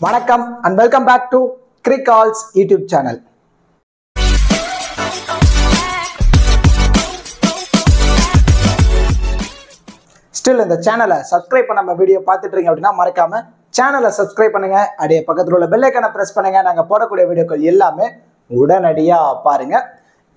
வணக்கம் and welcome back to Crickall's YouTube channel. Still இந்த சேனலை சப்ஸ்கிரைப் பண்ணாம வீடியோ பார்த்துட்டு இருக்கீங்க அப்படின்னா மறக்காம சேனலை சப்ஸ்கிரைப் பண்ணுங்க. அப்படியே பக்கத்துல உள்ள பெல் ஐகானை பிரஸ் பண்ணுங்க. நாங்க போடக்கூடிய வீடியோக்கள் எல்லாமே உடனடியா பாருங்க.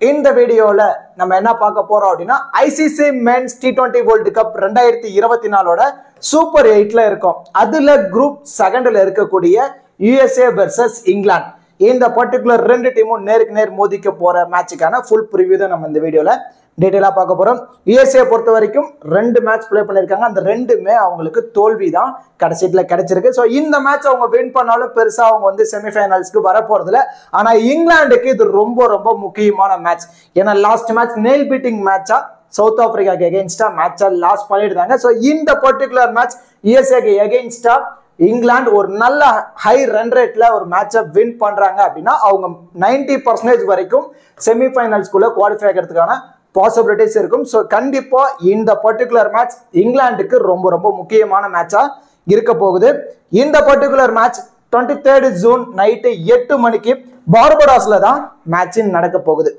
இந்த வீடியோல நம்ம என்ன பார்க்க போறோம் அப்படின்னா ICC men's T20 world cup 2024 super 8ல இருக்கும். அதுல குரூப் 2ல இருக்கக்கூடிய USA வெர்சஸ் இங்கிலாந்து, இந்த பர்டிகுலர் ரெண்டு டீமும் நேருக்கு நேர் மோதிக்க போற மேட்சுக்கான ஃபுல் ப்ரிவியூ தான் நம்ம இந்த வீடியோல டீடைலா பார்க்க போறோம். USA பொறுத்த வரைக்கும் 2 மேட்ச் ப்ளே பண்ணிருக்காங்க. அந்த ரெண்டுமே அவங்களுக்கு தோல்வி தான் கடைசியில கிடைச்சிருக்கு. ஸோ இந்த மேட்ச் அவங்க வின் பண்ணாலும் பெருசா அவங்க வந்து செமிஃபைனல்ஸ்க்கு வர போறதில்ல. ஆனா இங்கிலாந்துக்கு இது ரொம்ப ரொம்ப முக்கியமான மேட்ச். ஏன்னா லாஸ்ட் மேட்ச் நெயில் பீட்டிங் மேட்சா சவுத் ஆப்பிரிக்காக்கு எகெயின்ஸ்டா மேட்சா லாஸ் பண்ணிடுறாங்க. ஸோ இந்த பர்டிகுலர் மேட்ச் USAக்கு எகெயின்ஸ்டா இங்கிலாந்து ஒரு நல்ல ஹை ரன் ரேட்ல ஒரு மேட்சை வின் பண்றாங்க அப்படின்னா அவங்க 90% வரைக்கும் செமிஃபைனல்ஸ்குள்ள குவாலிஃபை ஆகிறதுக்கான பாசிபிலிட்டிஸ் இருக்கும். ஸோ கண்டிப்பா இந்த பர்டிகுலர் மேட்ச் இங்கிலாந்துக்கு ரொம்ப ரொம்ப முக்கியமான மேட்சா இருக்க போகுது. இந்த பர்டிகுலர் மேட்ச் 23 ஜூன் நைட்டு 8 மணிக்கு பார்படாஸ்ல தான் மேட்ச் நடக்க போகுது.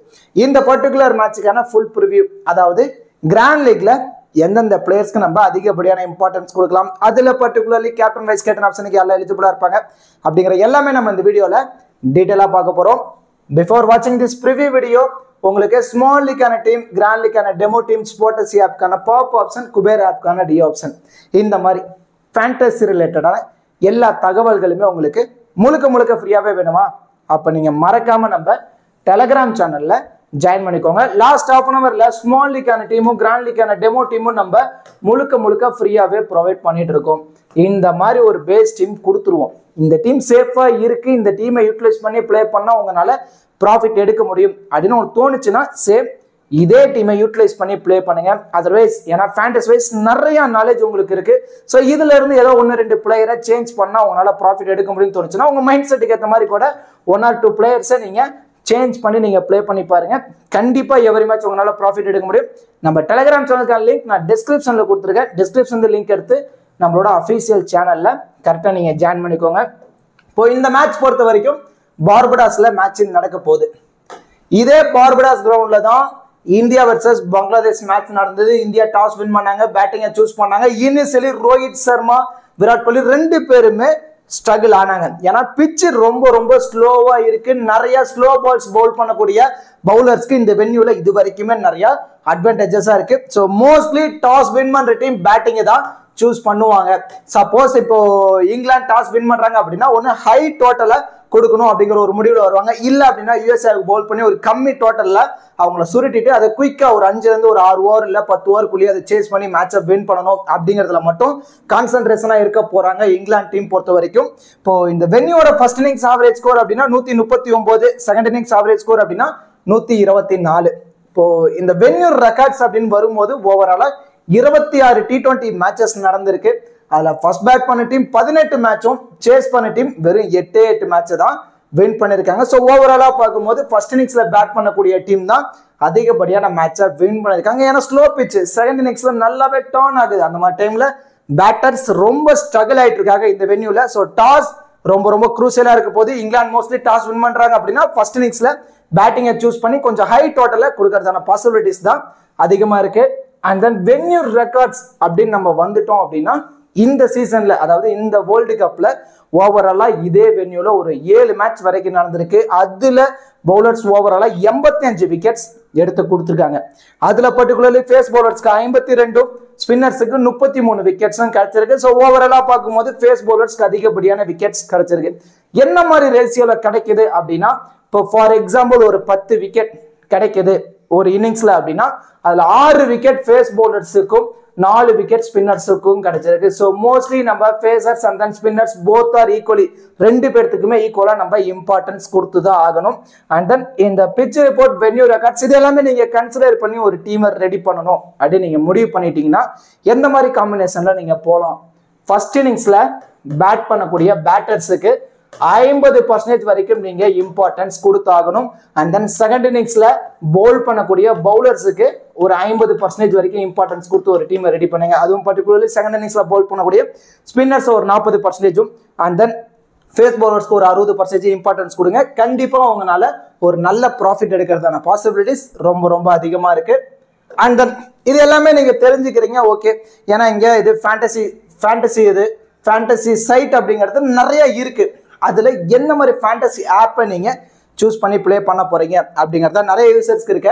இந்த பர்டிகுலர் மேட்சுக்கான ஃபுல் ப்ரிவியூ, அதாவது கிராண்ட் லீக்ல எந்தெந்த பிளேயர்ஸ்க்கு நம்ம அதிகப்படியான இம்பார்ட்டன்ஸ் கொடுக்கலாம், அதுல பர்டிகுலர்லி கேப்டன் வைஸ் கேப்டன் ஆப்ஷனுக்கு எல்லாம் எலிஜிபிளா இருப்பாங்க அப்படிங்கிற எல்லாமே நம்ம இந்த வீடியோல டீடைலா பார்க்க போறோம். பிஃபோர் வாட்சிங் திஸ் ப்ரிவியூ வீடியோ, உங்களுக்கு ஸ்மால் லீக்கான டீம், கிராண்ட் லீக்கான டெமோ டீம், ஸ்போர்ட்ஸ் ஆப்க்கான பாப் ஆப்ஷன், குபேர் ஆப்க்கான டி ஆப்ஷன், இந்த மாதிரி ஃபேண்டசி ரிலேட்டடான எல்லா தகவல்களுமே உங்களுக்கு முழுக்க முழுக்க ஃப்ரீயாவே வேணுமா? அப்ப நீங்க மறக்காம நம்ம டெலகிராம் சேனல்ல ஜாயின் பண்ணிக்கோங்க. லாஸ்ட் ஹாஃப் அன் அவர்ல ஸ்மால் லீக்கான டீமும் கிராண்ட் லீக்கான டெமோ டீமும் நம்ம முழுக்க முழுக்க ஃப்ரீயாவே ப்ரொவைட் பண்ணிட்டு இருக்கோம். இந்த மாதிரி ஒரு பேஸ் டீம் கொடுத்துருவோம். இந்த டீம் சேஃபா இருக்கு, இந்த டீமை யூட்டிலைஸ் பண்ணி பிளே பண்ணா உங்களால ப்ராஃபிட் எடுக்க முடியும் அப்படின்னு உங்களுக்கு தோணுச்சுன்னா சேம் இதே டீமை யூட்டிலைஸ் பண்ணி பிளே பண்ணுங்க. அதர்வைஸ் ஏன்னா ஃபேண்டசி வைஸ் நிறைய நாலேஜ் உங்களுக்கு இருக்கு. ஸோ இதுல இருந்து ஏதோ 1-2 பிளேயரை சேஞ்ச் பண்ணா உங்களால ப்ராஃபிட் எடுக்க முடியும்னு தோணுச்சுன்னா உங்க மைண்ட் செட்டுக்கு ஏற்ற மாதிரி கூட 1 or 2 பிளேயர்ஸை நீங்க சேஞ்ச் பண்ணி நீங்க பிளே பண்ணி பாருங்க. கண்டிப்பா எவரி மேட்ச் உங்களால ப்ராஃபிட் எடுக்க முடியும். நம்ம டெலிகிராம் சேனலுக்கான லிங்க் நான் டிஸ்கிரிப்ஷன்ல கொடுத்துருக்கேன். டிஸ்கிரிப்ஷன்ல லிங்க் எடுத்து நம்மளோட அஃபீஷியல் சேனல்ல கரெக்டா நீங்க ஜாயின் பண்ணிக்கோங்க. இப்போ இந்த மேட்ச் பொறுத்த வரைக்கும் பார்படாஸ்ல மேட்ச் நடக்க போகுது. இதே பார்படாஸ் கிரவுண்ட்ல தான் இந்தியா வர்சஸ் பங்களாதேஷ் மேட்ச் நடந்தது. இந்தியா டாஸ் வின் பண்ணாங்க, பேட்டிங்கை சூஸ் பண்ணாங்க. இனிஷியலி ரோஹித் சர்மா, விராட் கோலி 2 பேருமே ஸ்ட்ரகிள் ஆனாங்க. ஏன்னா பிச்சு ரொம்ப ரொம்ப ஸ்லோவா இருக்கு. நிறைய ஸ்லோ பால்ஸ் பவுல் பண்ணக்கூடிய பவுலர்ஸ்க்கு இந்த வென்யூல இது வரைக்குமே நிறைய அட்வான்டேஜஸா இருக்கு. ஸோ மோஸ்ட்லி டாஸ் வின் பண்ற டீம் பேட்டிங்கை தான் சூஸ் பண்ணுவாங்க. சப்போஸ் இப்போ இங்கிலாந்து டாஸ் வின் பண்றாங்க அப்படின்னா ஒன்னு ஹை டோட்டலை கொடுக்கணும் அப்படிங்கிற ஒரு முடிவுல வருவாங்க. இல்ல அப்படின்னா யூஎஸ்ஏக்கு பவுல் பண்ணி ஒரு கம்மி டோட்டல்ல அவங்கள சுருட்டிட்டு அதை குயிக்கா ஒரு 5 to 6 ஓவர் இல்ல 10 ஓவருக்குள்ளேயே அதை சேஸ் பண்ணி மேட்சை வின் பண்ணணும் அப்படிங்கிறதுல மட்டும் கான்சென்ட்ரேஷனா இருக்க போறாங்க இங்கிலாந்து டீம் பொறுத்த வரைக்கும். இப்போ இந்த வென்யூவோட ஃபர்ஸ்ட் இன்னிங்ஸ் ஆவரேஜ் ஸ்கோர் அப்படின்னா 139, செகண்ட் இன்னிங்ஸ் ஆவரேஜ் ஸ்கோர் அப்படின்னா 124. இப்போ இந்த வென்யூ ரெக்கார்ட்ஸ் அப்படின்னு வரும்போது ஓவராலா 26 T20 மேட்சஸ் நடந்திருக்கு. அதுல ஃபர்ஸ்ட் பேட் பண்ண டீம் 18 மேட்சும், சேஸ் பண்ண டீம் வெறும் 8 மேட்ச் தான் வின் பண்ணிருக்காங்க. ஸோ ஓவராலா பார்க்கும்போது ஃபர்ஸ்ட் இன்னிங்ஸ்ல பேட் பண்ணக்கூடிய டீம் தான் அதிகப்படியான மேட்சை வின் பண்ணிருக்காங்க. ஏன்னா ஸ்லோ பிச் செகண்ட் இன்னிங்ஸ்ல நல்லாவே டர்ன் ஆகுது. அந்த மாதிரி டைம்ல பேட்டர்ஸ் ரொம்ப ஸ்ட்ரகிள் ஆயிட்டு இருக்காங்க இந்த வென்யூல. ஸோ டாஸ் ரொம்ப ரொம்ப குரூசியலா இருக்க போது. இங்கிலாந்து மோஸ்ட்லி டாஸ் வின் பண்றாங்க அப்படின்னா ஃபர்ஸ்ட் இன்னிங்ஸ்ல பேட்டிங்கை சூஸ் பண்ணி கொஞ்சம் ஹை டோட்டலை கொடுக்கறதான பாசிபிலிட்டிஸ் தான் அதிகமா இருக்கு. அண்ட் தென் வென்யூ ரெக்கார்ட்ஸ் அப்படின்னு நம்ம வந்துட்டோம் அப்படின்னா இந்த சீசன்ல, அதாவது இந்த வேர்ல்டு கப்ல ஓவராலா இதே வென்யூல ஒரு 7 மேட்ச் வரைக்கும் நடந்திருக்கு. அதுல பவுலர்ஸ் ஓவராலா 85 விக்கெட்ஸ் எடுத்து கொடுத்துருக்காங்க. அதுல பர்டிகுலர்லி ஃபேஸ் பவுலர்ஸ்க்கு 52, ஸ்பின்னர்ஸுக்கு 33 விக்கெட்ஸும் கிடைச்சிருக்கு. ஸோ ஓவராலா பார்க்கும்போது ஃபேஸ் பவுலர்ஸ்க்கு அதிகப்படியான விக்கெட்ஸ் கிடைச்சிருக்கு. என்ன மாதிரி ரேஷியோல கிடைக்குது அப்படின்னா, இப்போ ஃபார் எக்ஸாம்பிள் ஒரு 10 விக்கெட் கிடைக்குது ஒரு இன்னிங்ஸ்ல அப்படின்னா அதுல 6 விக்கெட் ஃபேஸ் பவுலர்ஸுக்கும் 4 விக்கெட் ஸ்பின்னர்ஸுக்கும் கிடைச்சிருக்கு. ஸோ மோஸ்ட்லி நம்ம pacers and then spinners both are equally, 2 பேர்த்துக்குமே ஈக்குவலா நம்ம இம்பார்ட்டன்ஸ் கொடுத்துதான் ஆகணும். அண்ட் தென் இந்த பிட்ச் ரிப்போர்ட், வென்யூ ரெக்கார்ட்ஸ், இது எல்லாமே நீங்க கன்சிடர் பண்ணி ஒரு டீமை ரெடி பண்ணணும் அப்படின்னு நீங்க முடிவு பண்ணிட்டீங்கன்னா எந்த மாதிரி காம்பினேஷன்ல நீங்க போகலாம்? ஃபர்ஸ்ட் இன்னிங்ஸ்ல பேட் பண்ணக்கூடிய பேட்டர்ஸுக்கு 50% வரைக்கும் நீங்க இம்பார்ட்டன்ஸ் கொடுத்தாகணும். அண்ட் தென் செகண்ட் இன்னிங்ஸ்ல பவுல் பண்ணக்கூடிய பவுலர்ஸுக்கு ஒரு 50% வரைக்கும் இம்பார்ட்டன்ஸ் கொடுத்து ஒரு டீமை ரெடி பண்ணுங்க. அதுவும் பர்டிகுலர்லி செகண்ட் இன்னிங்ஸ்ல பவுல் பண்ணக்கூடிய ஸ்பின்னர்ஸ் ஒரு 40%. அண்ட் தென் ஃபேஸ் பவுலர்ஸ்க்கு ஒரு 60% இம்பார்ட்டன்ஸ் கொடுங்க. கண்டிப்பா அவங்களால ஒரு நல்ல ப்ராஃபிட் எடுக்கிறதான பாசிபிலிட்டிஸ் ரொம்ப ரொம்ப அதிகமா இருக்கு. அண்ட் தென் இது எல்லாமே நீங்க தெரிஞ்சுக்கிறீங்க, ஓகே. ஏன்னா இங்க இது ஃபேண்டசி சைட் அப்படிங்கிறது நிறைய இருக்கு. அதுல என்ன மாதிரி ஃபேண்டசி ஆப்பை நீங்க சூஸ் பண்ணி பிளே பண்ண போறீங்க அப்படிங்கிறத நிறைய யூசர்ஸ்க்கு இருக்க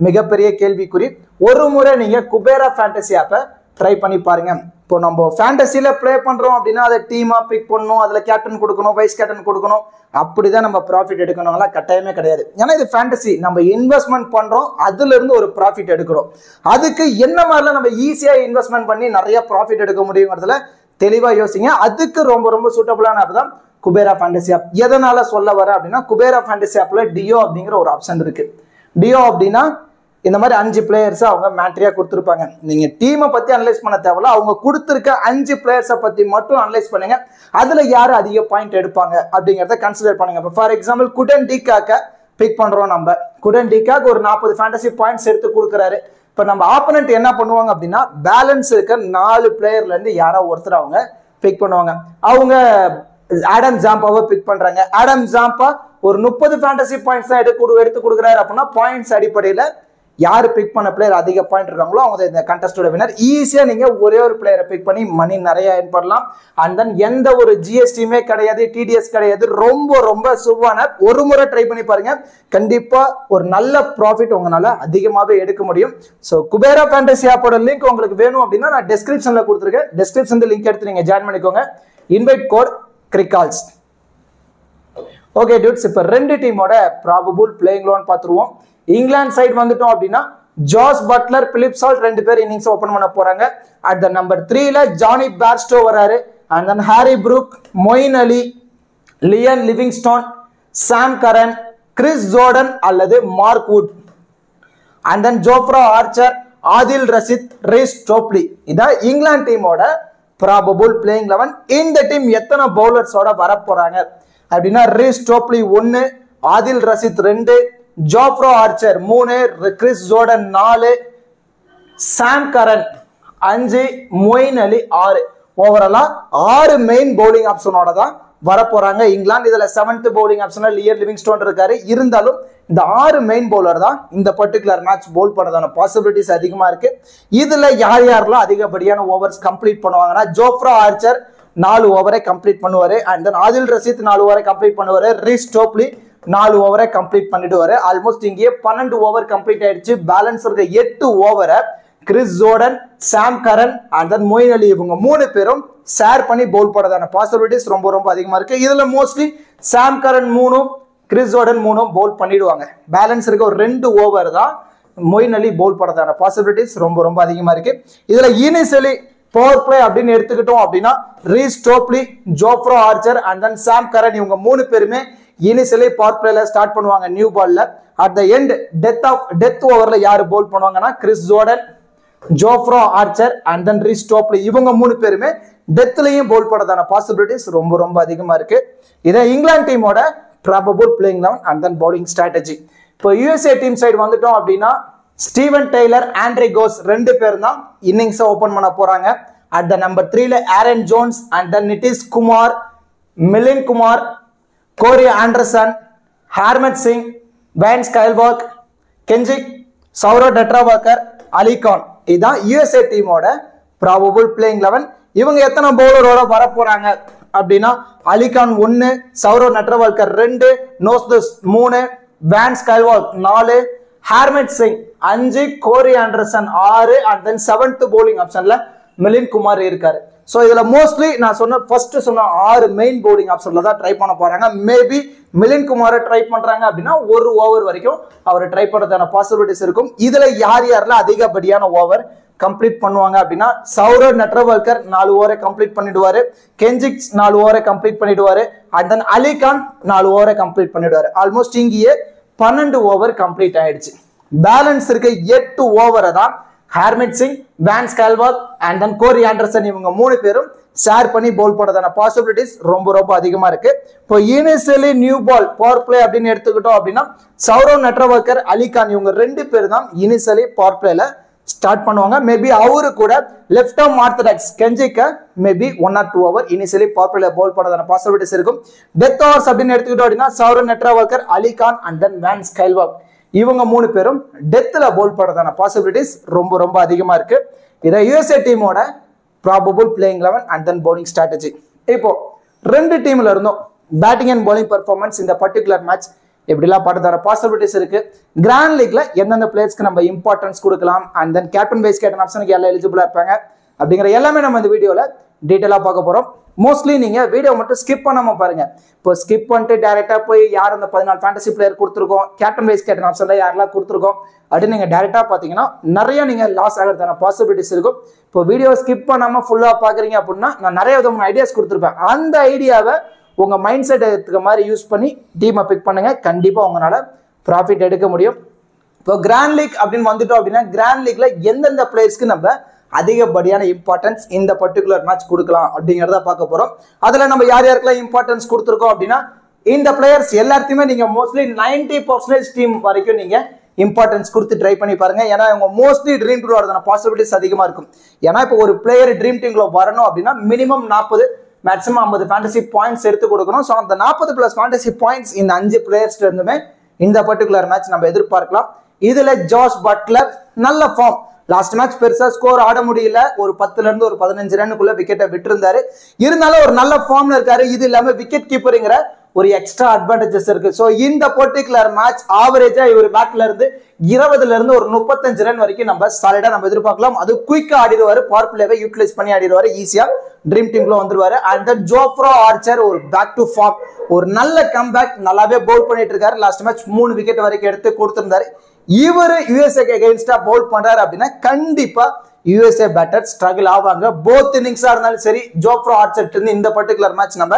மிகப்பெரிய கேள்விக்குறி. ஒரு முறை நீங்க குபேரா ஃபேண்டசி ஆப்பை ட்ரை பண்ணி பாருங்க. இப்போ நம்ம ஃபேண்டசியில பிளே பண்றோம் அப்படின்னா அதை டீமா பிக் பண்ணணும், அதுல கேப்டன் கொடுக்கணும், வைஸ் கேப்டன் கொடுக்கணும், அப்படிதான் நம்ம ப்ராஃபிட் எடுக்கணும்லாம் கட்டாயமே கிடையாது. ஏன்னா இது ஃபேண்டசி, நம்ம இன்வெஸ்ட்மெண்ட் பண்றோம், அதுல இருந்து ஒரு ப்ராஃபிட் எடுக்கிறோம். அதுக்கு என்ன மாதிரிலாம் நம்ம ஈஸியா இன்வெஸ்ட்மெண்ட் பண்ணி நிறைய ப்ராஃபிட் எடுக்க முடியுங்கிறதுல தெளிவா யோசிங்க. அதுக்கு ரொம்ப ரொம்ப சூட்டபிளான ஆப் தான் குபேரா ஃபேண்டசி ஆப். எதனால சொல்ல வர அப்படின்னா, குபேரா ஃபேண்டசி ஆப்ல டியோ அப்படிங்கிற ஒரு ஆப்ஷன் இருக்கு. டியோ அப்படின்னா இந்த மாதிரி 5 பிளேயர்ஸ் அவங்க மேட்ரியா கொடுத்துருப்பாங்க. நீங்க டீமை பத்தி அனலைஸ் பண்ண தேவையில்ல, அவங்க கொடுத்துருக்க 5 பிளேயர்ஸை பத்தி மட்டும் அனலைஸ் பண்ணுங்க. அதுல யாரு அதிக பாயிண்ட் எடுப்பாங்க அப்படிங்கிறத கன்சிடர் பண்ணுங்க. இப்போ ஃபார் எக்ஸாம்பிள் குடன் டிகாக்க பிக் பண்றோம். நம்ம குடன் டிகாக் ஒரு 40 ஃபேண்டசி பாயிண்ட்ஸ் எடுத்து கொடுக்குறாரு. இப்போ நம்ம ஆப்போனன்ட் என்ன பண்ணுவாங்க அப்படின்னா, பேலன்ஸ் இருக்க 4 பிளேயர்ல இருந்து யாரோ ஒருத்தர் அவங்க பிக் பண்ணுவாங்க. அவங்க ஆடம் ஜாம்பாவை பிக் பண்றாங்க. ஆடம் ஜாம்பா ஒரு 30 ஃபேண்டசி பாயிண்ட்ஸ் தான் எடுத்து கொடுக்குறாரு அப்படின்னா, பாயிண்ட்ஸ் அடிப்படையில் யாரு பிக் பண்ண பிளேயர் அதிக பாயிண்ட் இருக்காங்களோ அவங்க இந்த கண்டெஸ்டோட வினர். ஈஸியா நீங்க ஒரே ஒரு பிளேயரை பிக் பண்ணி மணி நிறைய ஏர்ன் பண்ணலாம். அண்ட் தென் எந்த ஒரு ஜிஎஸ்டியுமே கிடையாது, டிடிஎஸ் கிடையாது. ரொம்ப ரொம்ப சுவான ஒரு முறை ட்ரை பண்ணி பாருங்க, கண்டிப்பா ஒரு நல்ல ப்ராஃபிட் உங்களால அதிகமாவே எடுக்க முடியும். ஸோ குபேரா ஃபேண்டசி ஆப்போட லிங்க் உங்களுக்கு வேணும் அப்படின்னா நான் டிஸ்கிரிப்ஷன்ல கொடுத்துருக்கேன். டிஸ்கிரிப்ஷன்ல லிங்க் எடுத்து நீங்க ஜாயின் பண்ணிக்கோங்க. இன்வைட் கோட் கிரிகால்ஸ். ஓகே டியூட்ஸ், இப்போ 2 டீமோட ப்ராபபிள் பிளேயிங் லோன் பார்த்துருவோம். இங்கிலாந்து சைடு வந்துட்டோம் அப்படின்னா ஜாஸ் பட்லர், பிலிப் சால்ட் 2 பேர் இன்னிங்ஸ் ஓபன் பண்ண போறாங்க. அட் த நம்பர் 3ல ஜானி பேர்ஸ்டோ வராரு. And then Harry Brook, Moeen Ali, Liam Livingstone, Sam Curran, Chris Jordan அல்லது Mark Wood. And then Jofra Archer, Adil Rashid, Reece Topley. இதான் இங்கிலாந்து டீமோட ப்ராபபிள் பிளேயிங் 11. இந்த team எத்தனை பவுலர்ஸோட வர போறாங்க அப்படின்னா, Reece Topley 1, Adil Rashid 2, Jofra Archer 3, Chris Jordan 4, Sam Curran 5, Moeen Ali 6. ஓவராலா 6 மெயின் பவுலிங் ஆப்ஷனோட தான் வர போறாங்க இங்கிலாந்து. இதுல 7th பவுலிங் ஆப்ஷன்ல லியன் லிவிங்ஸ்டோன் இருக்காரு. இருந்தாலும் இந்த 6 மெயின் பவுலர் தான் இந்த பர்டிகுலர் மேட்ச் பவுல் பண்ணதான பாசிபிலிட்டிஸ் அதிகமா இருக்கு. இதுல யார் யாரெல்லாம் அதிகப்படியான ஓவர்ஸ் கம்ப்ளீட் பண்ணுவாங்கன்னா, ஜோஃப்ரா ஆர்ச்சர் 4 ஓவரை கம்ப்ளீட் பண்ணுவாரு. அண்ட் தென் ஆதில் ரஷீத் 4 ஓவரை கம்ப்ளீட் பண்ணுவாரு. ரீஸ் டோப்லி 4 ஓவரை கம்ப்ளீட் பண்ணிடுவாரு. ஆல்மோஸ்ட் இங்கே 12 ஓவர் கம்ப்ளீட் ஆயிடுச்சு. பேலன்ஸ் இருக்க 8 ஓவரை Chris Jordan, Sam Curran and then Moeen Ali இவங்க 3 பேரும் ஷேர் பண்ணி பவுல் போடுறதான பாசிபிலிட்டிஸ் ரொம்ப ரொம்ப அதிகமா இருக்கு. இதுல மோஸ்ட்லி சாம் கரன் 3, கிறிஸ் ஜோர்டன் 3 பவுல் பண்ணிடுவாங்க. பேலன்ஸ் இருக்க ஒரு 2 ஓவர் தான் மொயின் அலி பவுல் போடுறதான பாசிபிலிட்டிஸ் ரொம்ப ரொம்ப அதிகமா இருக்கு. இதுல இனிஷியலி பவர் பிளே அப்படின்னு எடுத்துக்கிட்டோம் அப்படின்னா, Reece Topley, Jofra Archer and then Sam Curran இவங்க 3 பேருமே இனிஷியலி பவர் பிளேல ஸ்டார்ட் பண்ணுவாங்க நியூ பால்ல. அட் த எண்ட் டெத் ஓவர்ல யாரு பவுல் பண்ணுவாங்கன்னா, Chris Jordan, Jofra Archer and then Reece Topley இவங்க 3 பேருமே டெத்லயும் பவுல் போடுறதான பாசிபிலிட்டிஸ் ரொம்ப ரொம்ப அதிகமா இருக்கு. இதை இங்கிலாந்து டீமோட probable playing 11 and then bowling strategy. இப்போ யூஎஸ்ஏ டீம் சைடு வந்துட்டோம் அப்படின்னா, ஸ்டீவன் டெய்லர், ஆண்ட்ரே கோஸ் 2 பேர் தான் இன்னிங்ஸை ஓபன் பண்ண போறாங்க. At the number 3ல Aaron Jones and then Nitish Kumar, Milind Kumar, கோரி ஆண்டர்சன், ஹார்மட் சிங், வேன் ஸ்கைல்வாக், கெஞ்சிக், சௌரவ் டெட்ராவாக்கர், அலிகான். இதுதான் யூஎஸ்ஏ டீமோட ப்ராபபிள் பிளேயிங் 11. இவங்க எத்தனை பவுலரோட வர போறாங்க அப்படின்னா, அலிகான் 1, சௌரவ் நட்ரவால்கர் 2, நோஸ்தஸ் 3, வேன் ஸ்கைல்வாக் 4, ஹார்மட் சிங் 5, கோரி Anderson 6 and then 7th bowling ஆப்ஷன்ல மிலின் குமார் இருக்காரு. ஸோ இதுல மோஸ்ட்லி நான் ஃபர்ஸ்ட் சொன்ன 6 மெயின் பவுலிங் ஆப்ஷன்ல தான் ட்ரை பண்ண போறாங்க. மேபி மிலின் குமாரை ட்ரை பண்றாங்க அப்படின்னா 1 ஓவர் வரைக்கும் அவர் ட்ரை பண்றதான பாசிபிலிட்டிஸ் இருக்கும். இதுல யாரெல்லாம் அதிகப்படியான ஓவர் கம்ப்ளீட் பண்ணுவாங்க அப்படின்னா, சௌரவ் நட்ரவால்கர் 4 ஓவரை கம்ப்ளீட் பண்ணிடுவாரு, கெஞ்சிக் 4 ஓவரை கம்ப்ளீட் பண்ணிடுவாரு அண்ட் தென் அலிகான் 4 ஓவரை கம்ப்ளீட் பண்ணிடுவாரு. ஆல்மோஸ்ட் இங்கேயே 12 ஓவர் கம்ப்ளீட் ஆயிடுச்சு. பேலன்ஸ் இருக்க 8 ஓவரை தான் Harmeet Singh, Van Schalkwyk and then Corey Anderson இவங்க 3 பேரும் ஷேர் பண்ணி பவுல் போடுறதான பாசிபிலிட்டிஸ் ரொம்ப ரொம்ப அதிகமா இருக்கு. இப்போ initially new ball power play அப்படின்னு எடுத்துக்கிட்டோம் அப்படின்னா, சௌரவ் நட்ரவால்கர், அலிகான் இவங்க 2 பேர் தான் இனிஷியலி பவர் பிளேல ஸ்டார்ட் பண்ணுவாங்க. மேபி அவரு கூட லெஃப்ட் ஆர்ம் ஆர்த்தடாக்ஸ் கெஞ்சிக்க maybe 1 or 2 hour initially power பிளேல பவுல் பண்ணதான பாசிபிலிட்டிஸ் இருக்கும். டெத் ஓவர்ஸ் அப்படின்னு எடுத்துக்கிட்டோம் அப்படின்னா Saurabh Netravalkar, Ali Khan and then Van Schalkwyk இவங்க 3 பேரும் டெத்ல பவுல் பண்ணதான பாசிபிலிட்டிஸ் ரொம்ப ரொம்ப அதிகமா இருக்கு. இதை யுஎஸ்ஏ டீமோட probable playing 11 and then bowling strategy. இப்போ 2 டீம்ல இருந்தும் பேட்டிங் அண்ட் பவுலிங் பெர்ஃபார்மன்ஸ் இந்த பர்டிகுலர் மேட்ச் எப்படிலாம் படுற பாசிபிலிட்டிஸ் இருக்கு, கிராண்ட் லீக்ல எந்தெந்த பிளேயர்ஸ்க்கு நம்ம இம்பார்ட்டன்ஸ் கொடுக்கலாம் and then captain vice captain ஆப்ஷனுக்கு எல்லாம் எலிஜிபிளா இருப்பாங்க அப்படிங்கிற எல்லாமே நம்ம இந்த வீடியோல டீட்டெயிலா பார்க்க போறோம். மோஸ்ட்லி நீங்க வீடியோ மட்டும் ஸ்கிப் பண்ணாம பாருங்க. இப்போ ஸ்கிப் பண்ணிட்டு டைரக்டா போய் யார் அந்த 14 ஃபேண்டசி பிளேயர் கொடுத்துருக்கோம், கேப்டன் வைஸ் கேப்டன் ஆப்ஷன்ல யாரெல்லாம் கொடுத்துருக்கோம் அப்படின்னு நீங்க டைரக்டா பாத்தீங்கன்னா நிறைய நீங்க லாஸ் ஆகிறதான பாசிபிலிட்டிஸ் இருக்கும். இப்போ வீடியோ ஸ்கிப் பண்ணாம ஃபுல்லா பாக்குறீங்க அப்படின்னா நான் நிறைய விதமான ஐடியாஸ் கொடுத்துருப்பேன். அந்த ஐடியாவை உங்க மைண்ட் செட் எடுத்துக்க மாதிரி யூஸ் பண்ணி டீமை பிக் பண்ணுங்க. கண்டிப்பா உங்களால ப்ராஃபிட் எடுக்க முடியும். இப்போ கிராண்ட் லீக் அப்படின்னு வந்துட்டோம் அப்படின்னா கிராண்ட் லீக்ல எந்தெந்த பிளேயர்ஸ்க்கு நம்ம அதிகப்படியான இம்பார்ட்டன்ஸ் இந்த பர்டிகுலர் மேட்ச் கொடுக்கலாம் அப்படிங்கிறத பார்க்க போறோம். அதுல நம்ம யார் யாருக்கெல்லாம் இம்பார்ட்டன்ஸ் கொடுத்துருக்கோம் அப்படின்னா இந்த பிளேயர்ஸ் எல்லாத்தையுமே நீங்க மோஸ்ட்லி 90% டீம் வரைக்கும் நீங்க இம்பார்ட்டன்ஸ் கொடுத்து ட்ரை பண்ணி பாருங்க. ஏன்னா இவங்க மோஸ்ட்லி ட்ரீம் டீம்ல வரதான பாசிபிலிட்டிஸ் அதிகமா இருக்கும். ஏன்னா இப்போ ஒரு பிளேயர் ட்ரீம் டீம்ல வரணும் அப்படின்னா மினிமம் 40 மேக்ஸிமம் 50 ஃபேண்டசி பாயிண்ட்ஸ் எடுத்து கொடுக்கணும். ஸோ அந்த 40+ ஃபேண்டசி பாயிண்ட்ஸ் இந்த 5 பிளேயர்ஸ்ல இருந்துமே இந்த பர்டிகுலர் மேட்ச் நம்ம எதிர்பார்க்கலாம். இதுல ஜாஸ் பட்லர் நல்ல ஃபார்ம், லாஸ்ட் மேட்ச் பெருசா ஸ்கோர் ஆட முடியல, ஒரு 10ல இருந்து ஒரு 15 ரன்னுக்குள்ள விக்கெட்டை விட்டுருந்தாரு. இருந்தாலும் ஒரு நல்ல ஃபார்ம்ல இருக்காரு. இது இல்லாம விக்கெட் கீப்பருங்கிற ஒரு எக்ஸ்ட்ரா அட்வான்டேஜஸ் இருக்கு. ஸோ இந்த பர்டிகுலர் மேட்ச் ஆவரேஜா இவர் பேட்ல இருந்து 20ல இருந்து ஒரு 35 ரன் வரைக்கும் நம்ம சாலிடா நம்ம எதிர்பார்க்கலாம். அது குயிக்கா ஆடிடுவாரு, பவர் பிளேவை யூட்டிலைஸ் பண்ணி ஆடிடுவாரு, ஈஸியா ட்ரீம் டீம்ல வந்துருவாரு. அண்ட் தென் ஜோஃப்ரா ஆர்ச்சர் ஒரு பேக் டு ஃபார்ம், ஒரு நல்ல கம்பேக், நல்லாவே பவுல் பண்ணிட்டு இருக்காரு. லாஸ்ட் மேட்ச் 3 விக்கெட் வரைக்கும் எடுத்து கொடுத்திருந்தாரு. இவரு யுஎஸ்ஏ அகைன்ஸ்டா பவுல் பண்றாரு அப்படின்னா கண்டிப்பா யுஎஸ்ஏ பேட்டர் ஸ்ட்ரகிள் ஆவாங்க. போத் இன்னிங்ஸா இருந்தாலும் சரி, ஜோஃப்ரா ஆர்ச்சர் இருந்து இந்த பர்டிகுலர் மேட்ச் நம்ம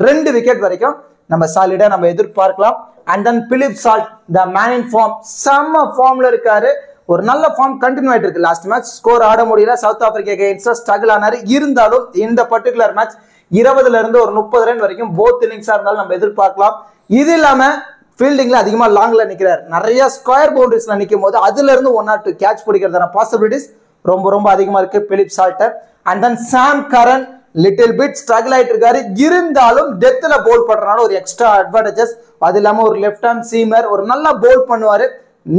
2 விக்கெட் வரைக்கும் நம்ம சாலிடா நம்ம எதிர்பார்க்கலாம். And then Phil Salt the man in form, செம்ம ஃபார்ம்ல இருக்காரு, ஒரு நல்ல ஃபார்ம் கண்டினியூ ஆயிட்டு இருக்கு. லாஸ்ட் மேட்ச் ஸ்கோர் ஆட முடியல, சவுத் ஆப்பிரிக்கா அகைன்ஸ்டா ஸ்ட்ரகிள் ஆனாரு. இருந்தாலும் இந்த பர்டிகுலர் மேட்ச் 20ல இருந்து ஒரு 30 ரன் வரைக்கும் போத் இன்னிங்ஸா இருந்தாலும் நம்ம எதிர்பார்க்கலாம். இது இல்லாம ஃபீல்டிங்ல அதிகமா லாங்ல நிக்கிறார், நிறைய ஸ்கொயர் பவுண்டரிஸ்ல நிற்கும் போது அதுல இருந்து 1 or 2 கேட்ச் பிடிக்கிறதான பாசிபிலிட்டிஸ் ரொம்ப ரொம்ப அதிகமா இருக்கு Phil Salt. And then Sam Curran little bit struggle ஆயிட்டு இருக்காரு. இருந்தாலும் டெத்ல பவுல் பண்றதுனால ஒரு எக்ஸ்ட்ரா அட்வான்டேஜஸ், அது இல்லாம ஒரு லெஃப்ட் ஹேண்ட் சீமர், ஒரு நல்லா பவுல் பண்ணுவாரு.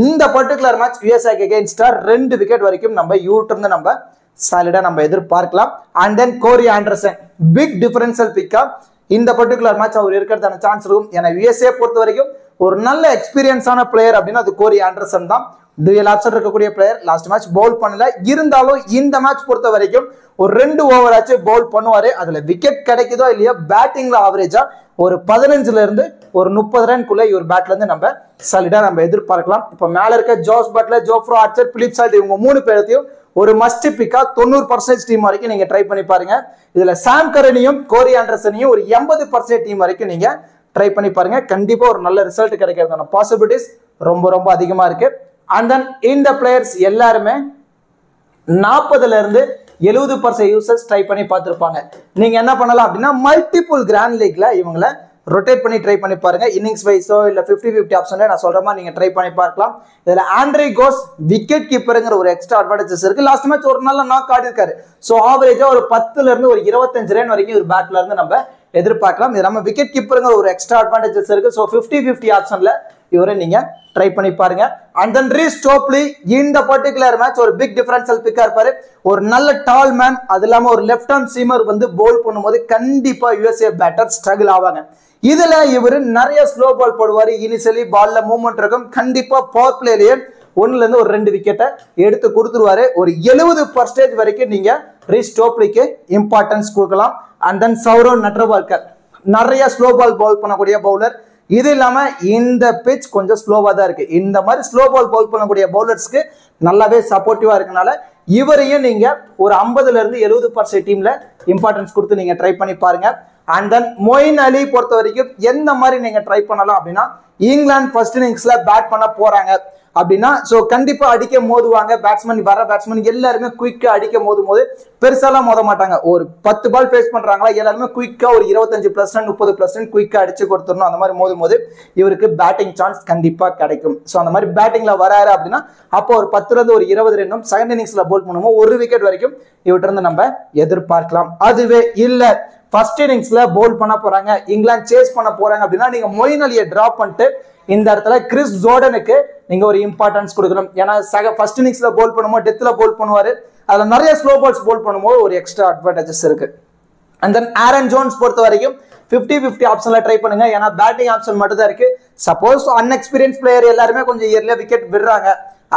இந்த பர்டிகுலர் மேட்ச் யுஎஸ்ஏ அகைன்ஸ்டா 2 விக்கெட் வரைக்கும் நம்ம யூட் இருந்து நம்ம சாலிடா நம்ம எதிர்பார்க்கலாம். And then Corey Anderson big differential பிக்கா இந்த பர்டிகுலர் மேட்ச் அவர் இருக்கிறதான சான்ஸ் இருக்கும். ஏன்னா யுஎஸ்ஏ பொறுத்த வரைக்கும் ஒரு நல்ல எக்ஸ்பீரியன்ஸான பிளேயர் அப்படின்னா அது கோரி ஆண்டர்சன் தான். டூயல் ஆப்ஷன் இருக்கக்கூடிய பிளேயர், லாஸ்ட் மேட்ச் பவுல் பண்ணல. இருந்தாலும் இந்த மேட்ச் பொறுத்த வரைக்கும் ஒரு 2 ஓவர் ஆச்சு பவுல் பண்ணுவாரு. அதுல விக்கெட் கிடைக்குதோ இல்லையோ பேட்டிங்ல ஆவரேஜா ஒரு 15ல இருந்து ஒரு 30 ரன்குள்ள இவர் பேட்ல இருந்து நம்ம சாலிடா நம்ம எதிர்பார்க்கலாம். இப்ப மேல இருக்க Jos Buttler, Jofra Archer, Philip Salt இவங்க 3 பேரையும் ஒரு மஸ்ட் பிக்கா 90% டீம் வரைக்கும் நீங்க ட்ரை பண்ணி பாருங்க. இதுல சாம் கரனையும் கோரி ஆண்டர்சனையும் ஒரு 80% டீம் வரைக்கும் நீங்க ட்ரை பண்ணி பாருங்க. கண்டிப்பா ஒரு நல்ல ரிசல்ட் கிடைக்கிறதான பாசிபிலிட்டிஸ் ரொம்ப ரொம்ப அதிகமா இருக்கு. அண்ட் தென் இந்த பிளேயர்ஸ் எல்லாருமே 40ல இருந்து 70% யூசர்ஸ் ட்ரை பண்ணி பார்த்துருப்பாங்க. நீங்க என்ன பண்ணலாம் அப்படின்னா மல்டிபிள் கிராண்ட் லீக்ல இவங்களை ரொட்டேட் பண்ணி ட்ரை பண்ணி பாருங்க. இன்னிங்ஸ் வைஸோ இல்ல 50-50 ஆப்ஷன்ல நான் சொல்ற மாதிரி நீங்க ட்ரை பண்ணி பார்க்கலாம். இதுல ஆண்ட்ரே கோஸ் விக்கெட் கீப்பருங்கிற ஒரு எக்ஸ்ட்ரா அட்வான்டேஜஸ் இருக்கு. லாஸ்ட் மேட்ச் ஒரு நல்ல நாக் ஆடி இருக்காரு. ஸோ ஆவரேஜா ஒரு 10ல இருந்து ஒரு 25 ரன் வரைக்கும் ஒரு பேட்ல இருந்து நம்ம எதிர்பார்க்கலாம். இது நம்ம விக்கெட் கீப்பருங்கிற ஒரு எக்ஸ்ட்ரா அட்வான்டேஜஸ் இருக்கு. ஸோ 50-50 ஆப்ஷன்ல இவரை நீங்க ட்ரை பண்ணி பாருங்க. அண்ட் தென் ரீஸ் ஸ்டோப்லி இந்த பர்டிகுலர் மேட்ச் ஒரு பிக் டிஃபரன்ஷியல் பிக்கா இருப்பாரு. ஒரு நல்ல டால் மேன், அது இல்லாம ஒரு லெஃப்ட் ஹேண்ட் சீமர் வந்து பவுல் பண்ணும்போது கண்டிப்பா யுஎஸ்ஏ பேட்டர் ஸ்ட்ரகிள் ஆவாங்க. இதுல இவரு நிறைய ஸ்லோ பால் போடுவாரு. இனிஷியலி பால்ல மூவ்மெண்ட் இருக்கும். கண்டிப்பா பவர் பிளேலயே 1ல இருந்து ஒரு 2 விக்கெட்டை எடுத்து கொடுத்துருவாரு. ஒரு 70% வரைக்கும் நீங்க ரீஸ் ஸ்டோப்லிக்கு இம்பார்ட்டன்ஸ் கொடுக்கலாம். அண்ட் தென் சௌரவ் நெட்ராவல்கர் நிறைய ஸ்லோ பால் பவுல் பண்ணக்கூடிய பவுலர். இது இல்லாம இந்த பிட்ச் கொஞ்சம் ஸ்லோவா தான் இருக்கு. இந்த மாதிரி ஸ்லோ பால் பவுல் பண்ணக்கூடிய பவுலர்ஸ்க்கு நல்லாவே சப்போர்ட்டிவா இருக்கனால இவரையும் நீங்க ஒரு 50ல இருந்து 70% டீம்ல இம்பார்ட்டன்ஸ் கொடுத்து நீங்க ட்ரை பண்ணி பாருங்க. அண்ட் தென் மொயின் அலி பொறுத்த வரைக்கும் எந்த மாதிரி நீங்க ட்ரை பண்ணலாம் அப்படின்னா, இங்கிலாந்து ஃபர்ஸ்ட் இன்னிங்ஸ்ல பேட் பண்ண போறாங்க அப்படின்னா சோ கண்டிப்பா அடிக்க மோதுவாங்க. பேட்ஸ்மேன் வர பேட்ஸ்மேன் எல்லாருமே குயிக்கா அடிக்க மோதும் பெருசாலாம் மோத மாட்டாங்க. ஒரு 10 பால் ஃபேஸ் பண்றாங்களா எல்லாருமே குயிக்கா ஒரு 25% 30% குயிக்கா அடிச்சு கொடுத்துடணும். அந்த மாதிரி மோதும் இவருக்கு பேட்டிங் சான்ஸ் கண்டிப்பா கிடைக்கும். ஸோ அந்த மாதிரி பேட்டிங்ல வராரு அப்படின்னா அப்போ ஒரு 10 இருந்து ஒரு 20 ரன்னும் செகண்ட் இன்னிங்ஸ்ல போல் பண்ணுவோம், ஒரு விக்கெட் வரைக்கும் இவர்கிட்ட இருந்து நம்ம எதிர்பார்க்கலாம். அதுவே இல்ல ஃபர்ஸ்ட் இன்னிங்ஸ்ல போல் பண்ண போறாங்க, இங்கிலாந்து சேஸ் பண்ண போறாங்க அப்படின்னா நீங்க மொயின் அலியை டிராப் பண்ணிட்டு இந்த இடத்துல கிறிஸ் ஜோர்டனுக்கு நீங்க ஒரு இம்பார்ட்டன்ஸ் கொடுக்கணும். ஏன்னா ஃபர்ஸ்ட் இன்னிங்ஸ்ல போல் பண்ணும்போது டெத்ல போல் பண்ணுவாரு, அதுல நிறைய ஸ்லோ பால்ஸ் போல் பண்ணும்போது ஒரு எக்ஸ்ட்ரா அட்வான்டேஜஸ் இருக்கு. அண்ட் தென் ஆரன் ஜோன்ஸ் பொறுத்த வரைக்கும் 50-50 ஆப்ஷன்ல ட்ரை பண்ணுங்க. ஏன்னா பேட்டிங் ஆப்ஷன் மட்டும் தான் இருக்கு. சப்போஸ் அன்எக்ஸ்பீரியன்ஸ் பிளேயர் எல்லாருமே கொஞ்சம் இயர்லியா விக்கெட் விடுறாங்க,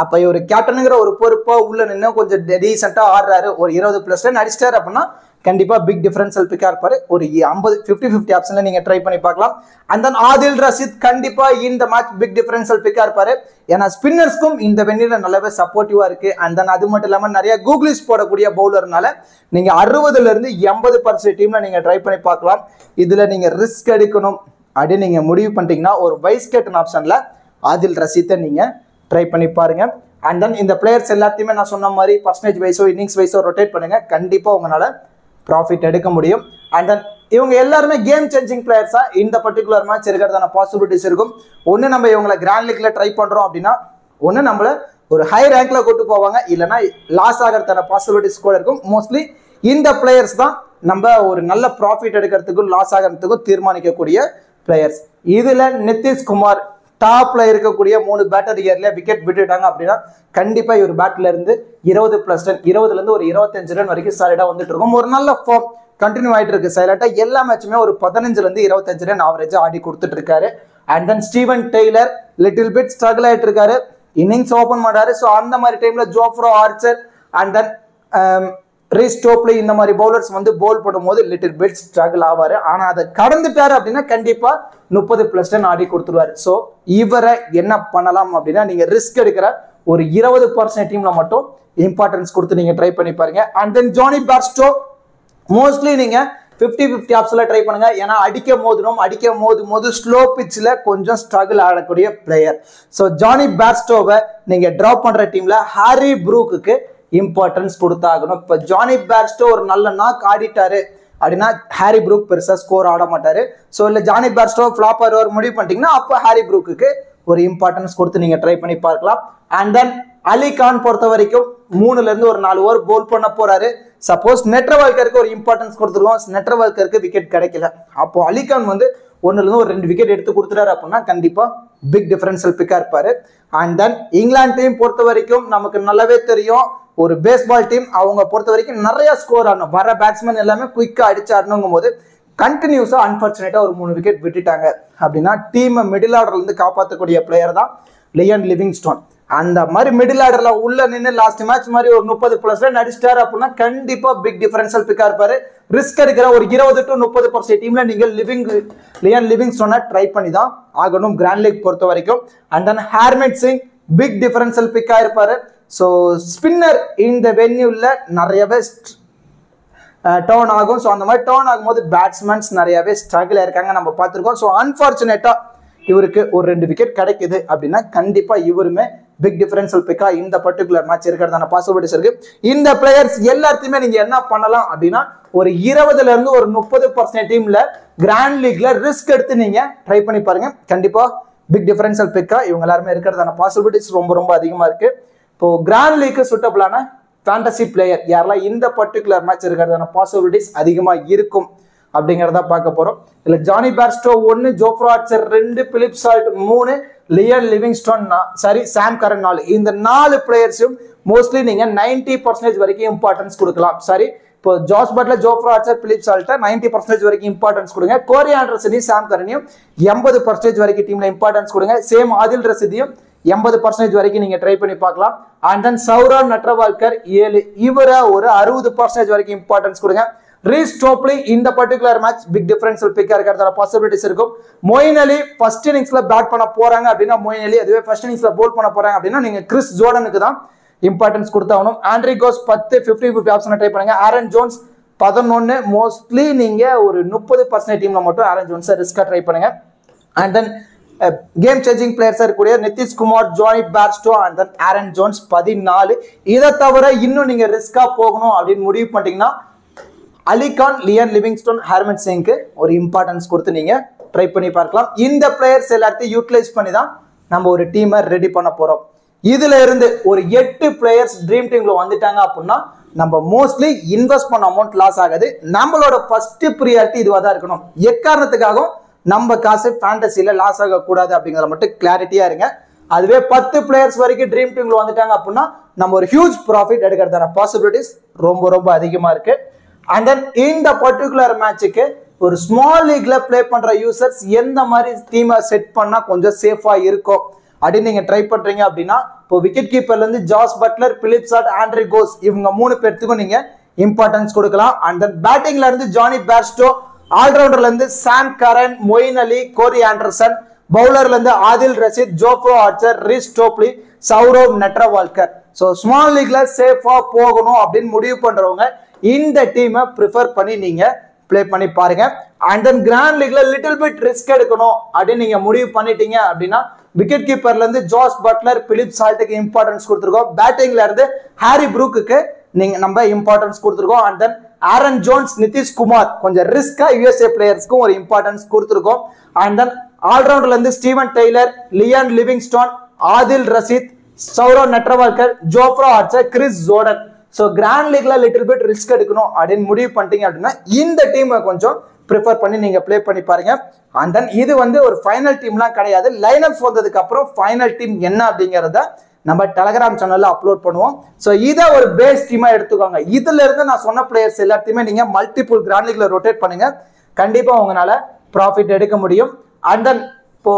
அப்ப இவர் கேப்டனுங்கிற ஒரு பொறுப்பா உள்ள நின்று கொஞ்சம் டீசென்ட்டா ஆடுறாரு, ஒரு 20+ ரன் அடிச்சிட்டாரு அப்படின்னா கண்டிப்பா பிக் டிஃபரன்ஷியல் பிக்கா இருப்பாரு. ஒரு 50-50 ஆப்ஷன்ல நீங்க ட்ரை பண்ணி பார்க்கலாம். அண்ட் தென் ஆதில் ரஷீத் கண்டிப்பா இந்த மேட்ச் பிக் டிஃபரன்ஷியல் பிக்கா இருப்பாரு. ஏன்னா ஸ்பின்னர்ஸ்க்கும் இந்த வெண்ணில நல்லாவே சப்போர்ட்டிவா இருக்கு. அண்ட் தென் அது மட்டும் இல்லாம நிறைய கூகுளிஸ் போடக்கூடிய பவுலர்னால நீங்க 60 இருந்து 80% டீம்ல நீங்க ட்ரை பண்ணி பார்க்கலாம். இதுல நீங்க ரிஸ்க் எடுக்கணும் அப்படின்னு நீங்க முடிவு பண்ணிட்டீங்கன்னா ஒரு வைஸ் கேப்டன் ஆப்ஷன்ல ஆதில் ரஷீத்தை நீங்க ட்ரை பண்ணி பாருங்க. அண்ட் தென் இந்த பிளேயர்ஸ் எல்லாத்தையுமே நான் சொன்ன மாதிரி பர்சன்டேஜ் வைஸோ இன்னிங்ஸ் வைஸோ ரொட்டேட் பண்ணுங்க, கண்டிப்பா உங்களால ப்ராஃபிட் எடுக்க முடியும். அண்ட் தென் இவங்க எல்லாருமே கேம் சேஞ்சிங் பிளேயர்ஸா இந்த பர்டிகுலர் மேட்ச் இருக்கிறதான பாசிபிலிட்டிஸ் இருக்கும். ஒன்று நம்ம இவங்களை கிராண்ட் லீக்ல ட்ரை பண்றோம் அப்படின்னா ஒன்று நம்மள ஒரு ஹை ரேங்க்ல கூட்டு போவாங்க, இல்லைன்னா லாஸ் ஆகிறதான பாசிபிலிட்டிஸ் கூட இருக்கும். மோஸ்ட்லி இந்த பிளேயர்ஸ் தான் நம்ம ஒரு நல்ல ப்ராஃபிட் எடுக்கிறதுக்கும் லாஸ் ஆகிறதுக்கும் தீர்மானிக்கக்கூடிய பிளேயர்ஸ். இதுல நிதிஷ்குமார் டாப்ல இருக்கக்கூடிய 3 பேட்டர் இயர்ல விக்கெட் விட்டுட்டாங்க அப்படின்னா கண்டிப்பா இவர் பேட்ல இருந்து 20+ ரன் 20ல இருந்து ஒரு 25 ரன் வரைக்கும் சாலிடா வந்துட்டு இருக்கும். ஒரு நல்ல ஃபார்ம் கண்டினியூ ஆயிட்டு இருக்கு. சைலண்டா எல்லா மேட்சுமே ஒரு 15ல இருந்து 25 ரன் ஆவரேஜா ஆடி கொடுத்துட்டு இருக்காரு. And then Steven Taylor little bit struggle ஆயிட்டு இருக்காரு, இன்னிங்ஸ் ஓபன் பண்றாரு. ஸோ அந்த மாதிரி டைம்ல Jofra Archer and then Reece Topley இந்த மாதிரி பவுலர்ஸ் வந்து போல் பண்ணும்போது லிட்டில் பிட் ஸ்ட்ரகிள் ஆவாரு. ஆனா அதை கடந்துட்டாரு அப்படின்னா கண்டிப்பா 30+ ரன் ஆடி கொடுத்துருவாரு. ஸோ இவரை என்ன பண்ணலாம் அப்படின்னா நீங்க ரிஸ்க் எடுக்கிற ஒரு 20% டீம்ல மட்டும் இம்பார்ட்டன்ஸ் கொடுத்து நீங்க ட்ரை பண்ணி பாருங்க. And then Jonny Bairstow mostly நீங்க 50-50 ஆப்ஷன்ல ட்ரை பண்ணுங்க. ஏன்னா அடிக்க மோது ஸ்லோ பிட்ச்ல கொஞ்சம் ஸ்ட்ரகிள் ஆடக்கூடிய பிளேயர். ஸோ ஜானி பேர்ஸ்டோவை நீங்க டிராப் பண்ற டீம்ல ஹாரி ப்ரூக்கு இம்பார்ட்டன்ஸ் கொடுத்தாகணும். இப்ப ஜானி பேர்ஸ்டோ ஒரு நல்ல நாக் ஆடிட்டாரு அப்படின்னா ஹாரி ப்ரூக் பெருசா ஸ்கோர் ஆட மாட்டாரு. ஸோ இல்ல ஜானி பேர்ஸ்டோ ஃபிளாப் ஆர் முடிவு பண்ணிட்டீங்கன்னா அப்போ ஹாரி ப்ரூக்கு ஒரு இம்பார்ட்டன்ஸ் கொடுத்து நீங்க ட்ரை பண்ணி பார்க்கலாம். அண்ட் தென் அலி கான் பொறுத்த வரைக்கும் 3ல இருந்து ஒரு 4 ஓவர் போல் பண்ண போறாரு. சப்போஸ் நெட்ரவால்கருக்கு ஒரு இம்பார்ட்டன்ஸ் கொடுத்துருவோம், நெட்ரவால்கருக்கு விக்கெட் கிடைக்கல, அப்போ அலி கான் வந்து 1ல இருந்து ஒரு 2 விக்கெட் எடுத்து கொடுத்துட்டாரு அப்படின்னா கண்டிப்பா பிக் டிஃபரன்ஷியல் பிக்கா இருப்பாரு. அண்ட் தென் இங்கிலாந்து டீம் பொறுத்த வரைக்கும் நமக்கு நல்லாவே தெரியும், ஒரு பேஸ்பால் டீம், அவங்க பொறுத்த வரைக்கும் நிறைய ஸ்கோர் ஆடணும், வர பேட்ஸ்மேன் எல்லாமே குயிக்கா அடிச்சு ஆடணுங்கும் போது கண்டினியூஸா அன்பார்ச்சுனேட்டா ஒரு 3 விக்கெட் விட்டுட்டாங்க அப்படின்னா டீமை மிடில் ஆர்டர்ல இருந்து காப்பாற்றக்கூடிய பிளேயர் தான் லியான் லிவிங்ஸ்டோன். அந்த மாதிரி மிடில் ஆர்டர்ல உள்ள நின்று லாஸ்ட் மேட்ச் மாதிரி ஒரு 30+ ரன் அடிச்சிட்டாரு அப்படின்னா கண்டிப்பா பிக் டிஃபரன்ஷியல் பிக்கா இருப்பாரு. ரிஸ்க் எடுக்கிற ஒரு 20 to 30% டீம்ல நீங்க லியான் லிவிங்ஸ்டோனை ட்ரை பண்ணி தான் ஆகணும் கிராண்ட் லீக் பொறுத்த வரைக்கும். And then Harmeet Singh big differential பிக்கா இருப்பாரு. ஸோ ஸ்பின்னர் இந்த வென்யூல நிறையவே டர்ன் ஆகும். ஸோ அந்த மாதிரி டர்ன் ஆகும்போது பேட்ஸ்மேன்ஸ் நிறையவே ஸ்ட்ரகிள் இருக்காங்க நம்ம பார்த்துருக்கோம். ஸோ அன்பார்ச்சுனேட்டா இவருக்கு ஒரு 2 விக்கெட் கிடைக்குது அப்படின்னா கண்டிப்பா இவருமே பிக் டிஃபரன்ஷியல் பிக்கா இந்த பர்டிகுலர் மேட்ச் இருக்கிறதான பாசிபிலிட்டிஸ் இருக்கு. இந்த பிளேயர்ஸ் எல்லாத்தையுமே நீங்க என்ன பண்ணலாம் அப்படின்னா ஒரு 20ல இருந்து ஒரு 30% டீம்ல கிராண்ட் லீக்ல ரிஸ்க் எடுத்து நீங்க ட்ரை பண்ணி பாருங்க. கண்டிப்பா பிக் டிஃபரன்ஷியல் பிக்கா இவங்க எல்லாருமே இருக்கிறதான பாசிபிலிட்டிஸ் ரொம்ப அதிகமா இருக்கு. இப்போ கிராண்ட் லீக்கு சூட்டபிளான ஃபேண்டசி பிளேயர் யாரெல்லாம் இந்த பர்டிகுலர் மேட்ச் இருக்கிறதான பாசிபிலிட்டிஸ் அதிகமா இருக்கும் அப்படிங்கிறத பார்க்க போறோம். இல்ல Jonny Bairstow 1, Jofra Archer 2, Philip Salt 3, Liam Livingstone Sam Curran 4. இந்த 4 பிளேயர்ஸும் மோஸ்ட்லி நீங்க 90% வரைக்கும் இம்பார்ட்டன்ஸ் கொடுக்கலாம். சரி, இப்போ Jos Buttler, Jofra Archer, Philip சால்ட்டை 90% வரைக்கும் இம்பார்ட்டன்ஸ் கொடுங்க. கோரி ஆண்டர்சனையும் சாம் கரனையும் 80% வரைக்கும் டீம்ல இம்பார்ட்டன்ஸ் கொடுங்க. சேம் ஆதில் ரஷீதையும் 80% வரைக்கும் நீங்க ட்ரை பண்ணி பார்க்கலாம். அண்ட் தென் சௌரவ் நட்ரவால்கர் 7, இவரை ஒரு 60% வரைக்கும் இம்பார்ட்டன்ஸ் கொடுங்க. ரீஸ் டோப்லி இந்த பர்டிகுலர் மேட்ச் பிக் டிஃபரன்ஷியல் பிக்கா இருக்கிறதான பாசிபிலிட்டிஸ் இருக்கும். மொயின் அலி ஃபர்ஸ்ட் இன்னிங்ஸ்ல பேட் பண்ண போறாங்க அப்படின்னா மொயின் அலி, அதுவே ஃபர்ஸ்ட் இன்னிங்ஸ்ல போல் பண்ண போறாங்க அப்படின்னா நீங்க கிறிஸ் ஜோர்டனுக்கு தான் இம்பார்ட்டன்ஸ் கொடுத்தாகணும். ஆண்ட்ரி கோஸ் 10, 50-50 ஆப்ஷனை ட்ரை பண்ணுங்க. ஆரன் ஜோன்ஸ் 11 மோஸ்ட்லி நீங்க ஒரு 30% டீம்ல மட்டும் ஆரன் ஜோன்ஸை ரிஸ்கா ட்ரை பண்ணுங்க. அண்ட் தென் கேம் சேஞ்சிங் பிளேயர்ஸா இருக்கக்கூடிய Nitish Kumar, Jonny Bairstow and then Aaron Jones 14. இதை தவிர இன்னும் நீங்க ரிஸ்கா போகணும் அப்படின்னு முடிவு பண்ணிட்டீங்கன்னா அலிகான், லியான் லிவிங்ஸ்டோன், ஹார்மன் சிங்க்கு ஒரு இம்பார்ட்டன்ஸ் கொடுத்து நீங்க ட்ரை பண்ணி பார்க்கலாம். இந்த பிளேயர்ஸ் எல்லாத்தையும் யூட்டிலைஸ் பண்ணி தான் நம்ம ஒரு டீமை ரெடி பண்ண போறோம். இதுல இருந்து ஒரு 8 பிளேயர்ஸ் ட்ரீம் டீம்ல வந்துட்டாங்க அப்படின்னா நம்ம மோஸ்ட்லி இன்வெஸ்ட் பண்ண அமௌண்ட் லாஸ் ஆகாது. நம்மளோட ஃபர்ஸ்ட் ப்ரியாரிட்டி இதுவாக தான் இருக்கணும். எக்காரணத்துக்காகவும் நம்ம காசு ஃபேண்டசியில லாஸ் ஆகக்கூடாது அப்படிங்கிறத மட்டும் கிளாரிட்டியா இருங்க. அதுவே 10 பிளேயர்ஸ் வரைக்கும் ட்ரீம் டீம்ல வந்துட்டாங்க அப்படின்னா நம்ம ஒரு ஹியூஜ் ப்ராஃபிட் எடுக்கிறதான பாசிபிலிட்டிஸ் ரொம்ப ரொம்ப அதிகமா இருக்கு. அண்ட் தென் இந்த பர்டிகுலர் மேட்சுக்கு ஒரு ஸ்மால் லீக்ல பிளே பண்ற யூசர்ஸ் எந்த மாதிரி டீமை செட் பண்ணா கொஞ்சம் சேஃபா இருக்கும் அப்படின்னு நீங்க ட்ரை பண்றீங்க அப்படின்னா இப்போ விக்கெட் கீப்பர்ல இருந்து Jos Buttler, Philip Salt, Andries Gous இவங்க 3 பேர்த்துக்கும் நீங்க இம்பார்ட்டன்ஸ் கொடுக்கலாம். அண்ட் தென் பேட்டிங்ல இருந்து ஜானி பேர்ஸ்டோ, ஆல்ரவுண்டர்ல இருந்து சாம் கரன், மொயின் அலி, கோரி ஆண்டர்சன், பவுலர்ல இருந்து ஆதில் ரஷீத், ஜோஃப்ரோ ஆர்ச்சர், ரிஸ் Topley, Saurav Netravalkar. So small லீக்ல சேஃபா போகணும் அப்படின்னு முடிவு பண்றவங்க இந்த டீமை ப்ரிஃபர் பண்ணி நீங்க பிளே பண்ணி பாருங்க. அண்ட் தென் கிராண்ட் லீக்ல லிட்டில் பிட் ரிஸ்க் எடுக்கணும் அப்படின்னு நீங்க முடிவு பண்ணிட்டீங்க அப்படின்னா விக்கெட் கீப்பர்ல இருந்து ஜாஸ் பட்லர், பிலிப் சால்ட்டுக்கு இம்பார்ட்டன்ஸ் கொடுத்துருக்கோம். பேட்டிங்ல இருந்து ஹாரி ப்ரூக்கு நீங்க நம்ம இம்பார்ட்டன்ஸ் கொடுத்துருக்கோம். And then Aaron Jones, Nitish Kumar கொஞ்சம் ரிஸ்கா யுஎஸ்ஏ பிளேயர்ஸ்க்கும் ஒரு இம்பார்ட்டன்ஸ் கொடுத்துருக்கோம். அண்ட் தென் ஆல்ரவுண்டர்ல இருந்து Steven Taylor, Liam Livingstone, Adil Rashid, Saurabh Netravalkar, Jofra Archer, Chris Jordan. So grand லீக்ல லிட்டில் பிட் ரிஸ்க் எடுக்கணும் அப்படின்னு முடிவு பண்ணிட்டீங்க அப்படின்னா இந்த டீமை கொஞ்சம் ப்ரிஃபர் பண்ணி நீங்க பிளே பண்ணி பாருங்க. அண்ட் தென் இது ஒரு ஃபைனல் டீம்லாம் கிடையாது. லைனப்ஸ் வந்ததுக்கு அப்புறம் ஃபைனல் டீம் என்ன அப்படிங்கிறத நம்ம டெலகிராம் சேனல்ல அப்லோட் பண்ணுவோம். ஸோ இதை ஒரு பேஸ் டீமா எடுத்துக்கோங்க. இதுல இருந்து நான் சொன்ன பிளேயர்ஸ் எல்லாத்தையுமே நீங்க மல்டிபிள் கிராண்ட் லீக்ல ரொட்டேட் பண்ணுங்க. கண்டிப்பா உங்களால ப்ராஃபிட் எடுக்க முடியும். அண்ட் தென் இப்போ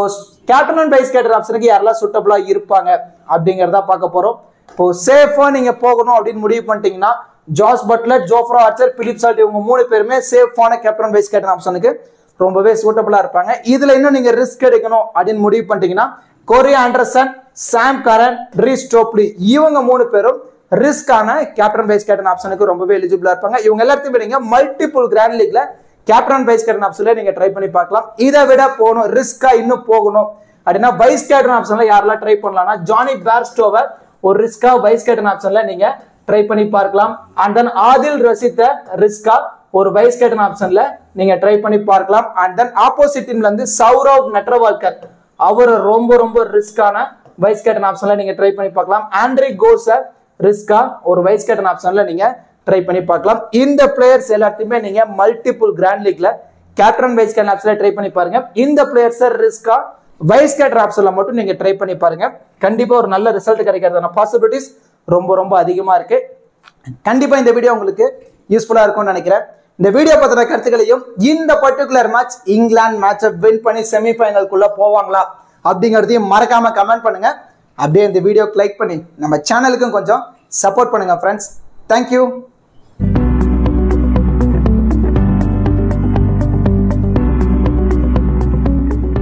கேப்டன் அண்ட் வைஸ் கேப்டன் ஆப்ஷனுக்கு யாரெல்லாம் சூட்டபிளா இருப்பாங்க அப்படிங்கிறத பார்க்க போறோம். இப்போ சேஃபா நீங்க போகணும் அப்படின்னு முடிவு பண்ணிட்டீங்கன்னா Jos Buttler, Jofra Archer, Philip Salt இவங்க 3 பேருமே சேஃபான கேப்டன் வைஸ் கேப்டன் ஆப்ஷனுக்கு ரொம்பவே சூட்டபிளா இருப்பாங்க. இதுல இன்னும் நீங்க ரிஸ்க் எடுக்கணும் அப்படின்னு முடிவு பண்ணிட்டீங்கன்னா கோரி ஆண்டர்சன், சாம் கரன், ரிஸ் டோப்லி இவங்க 3 பேரும் ரிஸ்கான கேப்டன் வைஸ் கேப்டன் ஆப்ஷனுக்கு ரொம்பவே எலிஜிபிளா இருப்பாங்க. இவங்க எல்லாத்தையுமே நீங்க மல்டிபிள் கிராண்ட் லீக்ல கேப்டன் வைஸ் கேப்டன் ஆப்ஷன்ல நீங்க ட்ரை பண்ணி பார்க்கலாம். இதை விட போகணும் ரிஸ்கா இன்னும் போகணும் அப்படின்னா வைஸ் கேப்டன் ஆப்ஷன்ல யாரெல்லாம் ட்ரை பண்ணலாம்னா ஜானி பேர்ஸ்டோவை ஒரு ரிஸ்கா வைஸ் கேப்டன் ஆப்ஷன்ல நீங்க ட்ரை பண்ணி பார்க்கலாம். அண்ட் தென் ஆதில் ரஷீத்தை ரிஸ்கா ஒரு வைஸ் கேப்டன் ஆப்ஷன்ல நீங்க ட்ரை பண்ணி பார்க்கலாம். அண்ட் தென் ஆப்போசிட் டீம்ல இருந்து சௌரவ் நெட்ரவால்கர் அவர் ரொம்ப ரொம்ப ரிஸ்கான வைஸ் கேப்டன் ஆப்ஷன்ல நீங்க ட்ரை பண்ணி பார்க்கலாம். ஆண்ட்ரி கோஸை ரிஸ்கா ஒரு வைஸ் கேப்டன் ஆப்ஷன்ல நீங்க ட்ரை பண்ணி பார்க்கலாம். இந்த பிளேயர்ஸ் எல்லாத்தையுமே நீங்க மல்டிபிள் கிராண்ட் லீக்ல கேப்டன் வைஸ் கேப்டன் ஆப்ஷன்ல ட்ரை பண்ணி பாருங்க. இந்த பிளேயர்ஸை ரிஸ்கா வைஸ் கேப்டன் ஆப்ஷன்ல மட்டும் நீங்க ட்ரை பண்ணி பாருங்க. கண்டிப்பா ஒரு நல்ல ரிசல்ட் கிடைக்கிறதான பாசிபிலிட்டிஸ் ரொம்ப ரொம்ப அதிகமா இருக்கு. கண்டிப்பா இந்த வீடியோ உங்களுக்கு யூஸ்ஃபுல்லா இருக்கும்னு நினைக்கிறேன். இந்த வீடியோ பத்தின கருத்துக்களையும் இந்த பர்டிகுலர் மேட்ச் இங்கிலாந்து மேட்சை வின் பண்ணி செமிஃபைனலுக்குள்ள போவாங்களா அப்படிங்கிறதையும் மறக்காம கமெண்ட் பண்ணுங்க. அப்படியே இந்த வீடியோக்கு லைக் பண்ணி நம்ம சேனலுக்கும் கொஞ்சம் சப்போர்ட் பண்ணுங்க ஃப்ரெண்ட்ஸ். தேங்க்யூ.